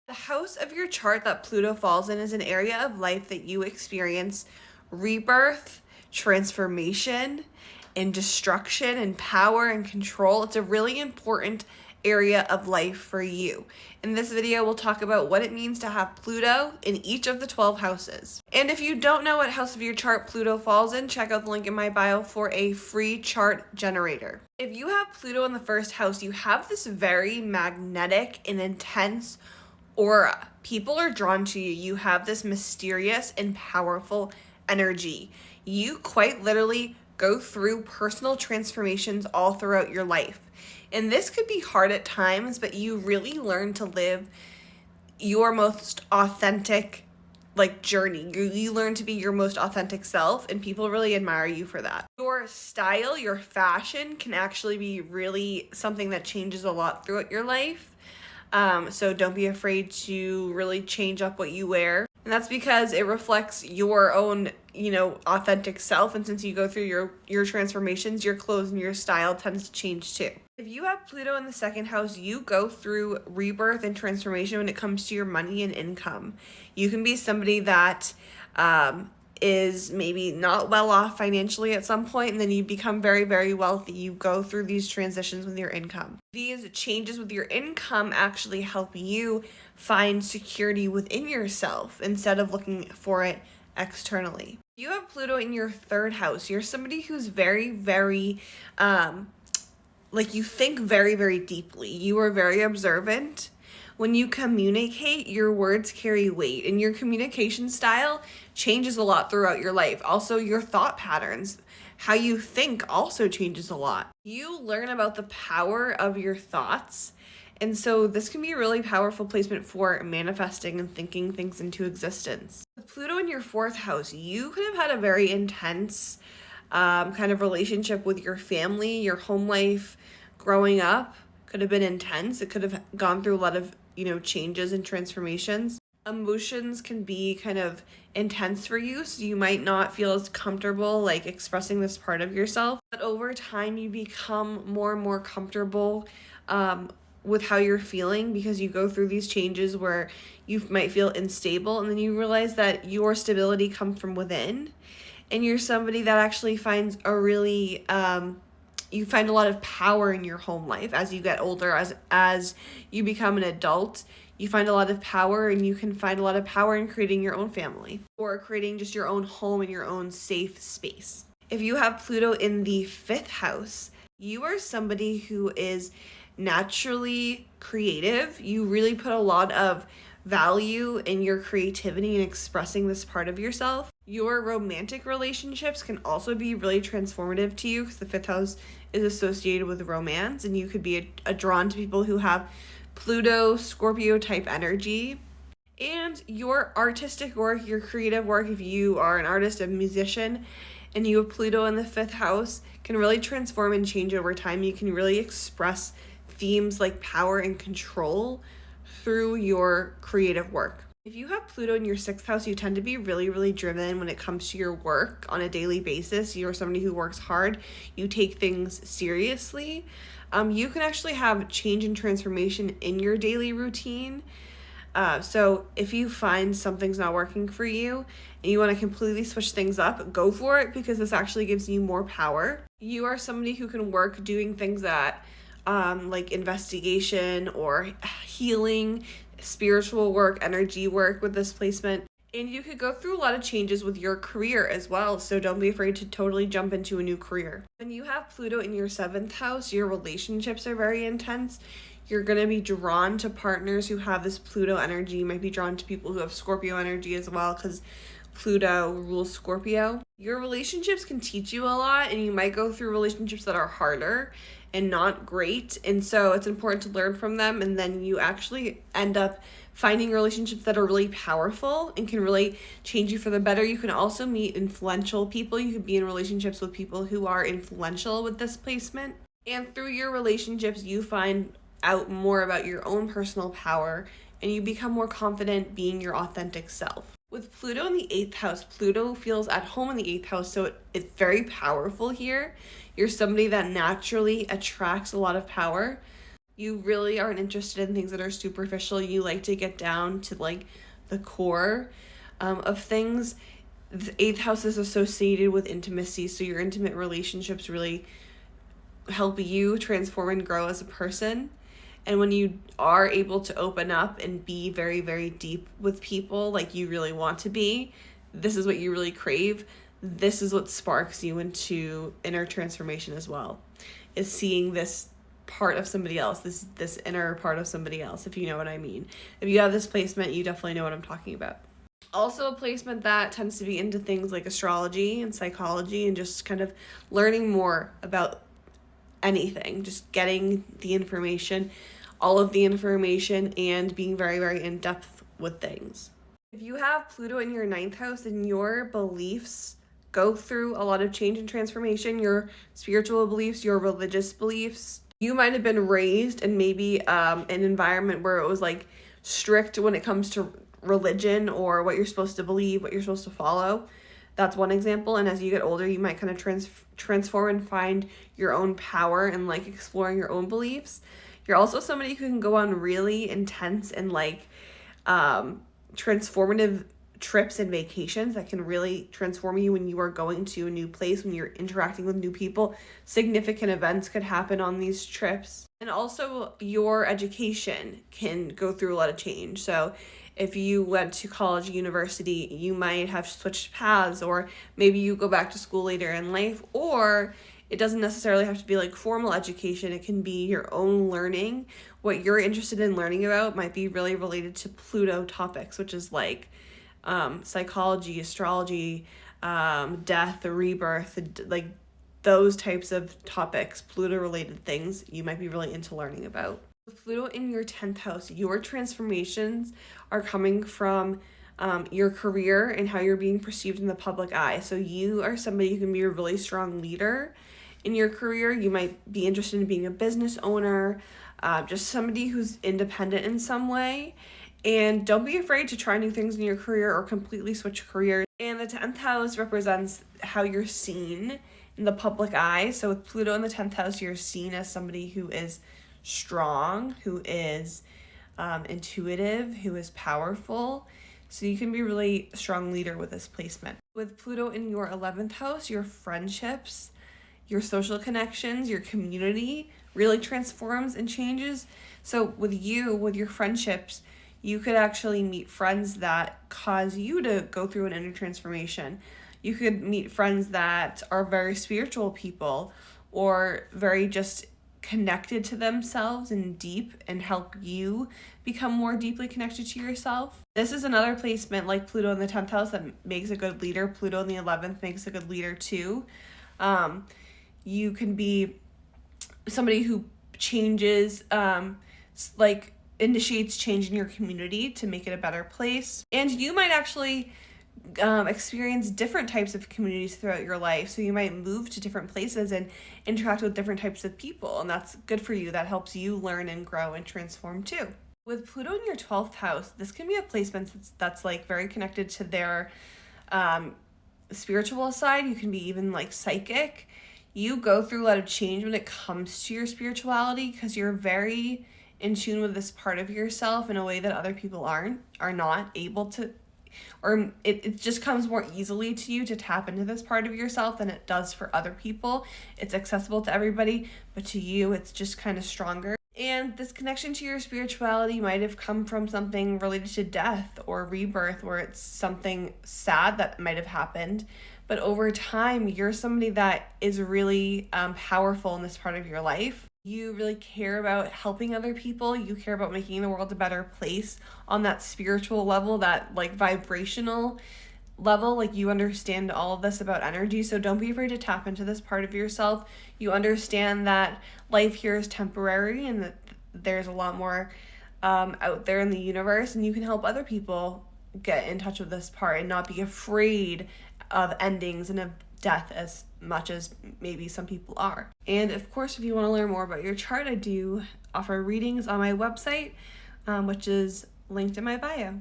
The house of your chart that Pluto falls in is an area of life that you experience rebirth, transformation, and destruction, and power and control. It's a really important area of life for you. In this video, we'll talk about what it means to have Pluto in each of the 12 houses. And if you don't know what house of your chart Pluto falls in, check out the link in my bio for a free chart generator. If you have Pluto in the first house, you have this very magnetic and intense aura. People are drawn to you. You have this mysterious and powerful energy. You quite literally go through personal transformations all throughout your life. And this could be hard at times, but you really learn to live your most authentic journey. You learn to be your most authentic self, and people really admire you for that. Your style, your fashion can actually be really something that changes a lot throughout your life. So don't be afraid to really change up what you wear. And that's because it reflects your own, authentic self. And since you go through your transformations, your clothes and your style tends to change too. If you have Pluto in the second house, you go through rebirth and transformation when it comes to your money and income. You can be somebody that is maybe not well off financially at some point, and then you become very, very wealthy. You go through these transitions with your income. These changes with your income actually help you find security within yourself instead of looking for it externally. You have Pluto in your third house. You're somebody who's very, very, you think very, very deeply. You are very observant. When you communicate, your words carry weight, and your communication style changes a lot throughout your life. Also, your thought patterns, how you think also changes a lot. You learn about the power of your thoughts, and so this can be a really powerful placement for manifesting and thinking things into existence. With Pluto in your fourth house, you could have had a very intense kind of relationship with your family. Your home life growing up could have been intense. It could have gone through a lot of changes and transformations. Emotions can be kind of intense for you, so you might not feel as comfortable expressing this part of yourself. But over time, you become more and more comfortable with how you're feeling, because you go through these changes where you might feel unstable, and then you realize that your stability comes from within, and you're somebody that actually finds a really you find a lot of power in your home life as you get older. As you become an adult, you find a lot of power, and you can find a lot of power in creating your own family or creating just your own home and your own safe space. If you have Pluto in the fifth house, you are somebody who is naturally creative. You really put a lot of value in your creativity and expressing this part of yourself. Your romantic relationships can also be really transformative to you, because the fifth house is associated with romance, and you could be drawn to people who have Pluto, Scorpio type energy. And your artistic work, your creative work, if you are an artist, a musician, and you have Pluto in the fifth house, can really transform and change over time. You can really express themes like power and control through your creative work. If you have Pluto in your sixth house, you tend to be really, really driven when it comes to your work on a daily basis. You're somebody who works hard. You take things seriously. You can actually have change and transformation in your daily routine. So if you find something's not working for you and you want to completely switch things up, go for it, because this actually gives you more power. You are somebody who can work doing things that like investigation or healing, spiritual work, energy work with this placement. And you could go through a lot of changes with your career as well, so don't be afraid to totally jump into a new career. When you have Pluto in your seventh house, your relationships are very intense. You're going to be drawn to partners who have this Pluto energy. You might be drawn to people who have Scorpio energy as well, because Pluto rules Scorpio. Your relationships can teach you a lot, and you might go through relationships that are harder and not great, and so it's important to learn from them, and then you actually end up finding relationships that are really powerful and can really change you for the better. You can also meet influential people. You could be in relationships with people who are influential with this placement, and through your relationships you find out more about your own personal power, and you become more confident being your authentic self. With Pluto in the 8th house, Pluto feels at home in the 8th house, so it's very powerful here. You're somebody that naturally attracts a lot of power. You really aren't interested in things that are superficial. You like to get down to like the core of things. The eighth house is associated with intimacy, so your intimate relationships really help you transform and grow as a person. And when you are able to open up and be very, very deep with people like you really want to be, this is what you really crave. This is what sparks you into inner transformation as well, is seeing this part of somebody else, this inner part of somebody else, if you know what I mean. If you have this placement, you definitely know what I'm talking about. Also a placement that tends to be into things like astrology and psychology and just kind of learning more about anything, just getting the information, all of the information, and being very, very in depth with things. If you have Pluto in your ninth house, then your beliefs go through a lot of change and transformation. Your spiritual beliefs, your religious beliefs. You might have been raised in maybe an environment where it was like strict when it comes to religion or what you're supposed to believe, what you're supposed to follow. That's one example. And as you get older, you might kind of transform and find your own power and like exploring your own beliefs. You're also somebody who can go on really intense and like transformative trips and vacations that can really transform you when you are going to a new place, when you're interacting with new people. Significant events could happen on these trips. And also your education can go through a lot of change. So if you went to college, university, you might have switched paths, or maybe you go back to school later in life, or it doesn't necessarily have to be like formal education. It can be your own learning. What you're interested in learning about might be really related to Pluto topics, which is like psychology, astrology, death, rebirth, like those types of topics, Pluto related things you might be really into learning about. With Pluto in your 10th house, your transformations are coming from your career and how you're being perceived in the public eye. So you are somebody who can be a really strong leader in your career. You might be interested in being a business owner, just somebody who's independent in some way. And don't be afraid to try new things in your career or completely switch careers. And the 10th house represents how you're seen in the public eye. So with Pluto in the 10th house, you're seen as somebody who is strong, who is intuitive, who is powerful. So you can be really a strong leader with this placement. With Pluto in your 11th house, your friendships, your social connections, your community really transforms and changes. So with your friendships, you could actually meet friends that cause you to go through an inner transformation. You could meet friends that are very spiritual people or very just connected to themselves and deep and help you become more deeply connected to yourself. This is another placement like Pluto in the 10th house that makes a good leader. Pluto in the 11th makes a good leader too. You can be somebody who changes, like initiates change in your community to make it a better place. And you might actually experience different types of communities throughout your life. So you might move to different places and interact with different types of people. And that's good for you. That helps you learn and grow and transform too. With Pluto in your 12th house, this can be a placement that's like very connected to their spiritual side. You can be even like psychic. You go through a lot of change when it comes to your spirituality because you're very in tune with this part of yourself in a way that other people are not able to, or it just comes more easily to you to tap into this part of yourself than it does for other people. It's accessible to everybody, but to you, it's just kind of stronger. And this connection to your spirituality might have come from something related to death or rebirth, where it's something sad that might have happened. But over time, you're somebody that is really powerful in this part of your life. You really care about helping other people. You care about making the world a better place on that spiritual level, that like vibrational level. Like you understand all of this about energy. So don't be afraid to tap into this part of yourself. You understand that life here is temporary and that there's a lot more out there in the universe, and you can help other people get in touch with this part and not be afraid of endings and of death as much as maybe some people are. And of course, if you want to learn more about your chart, I do offer readings on my website, which is linked in my bio.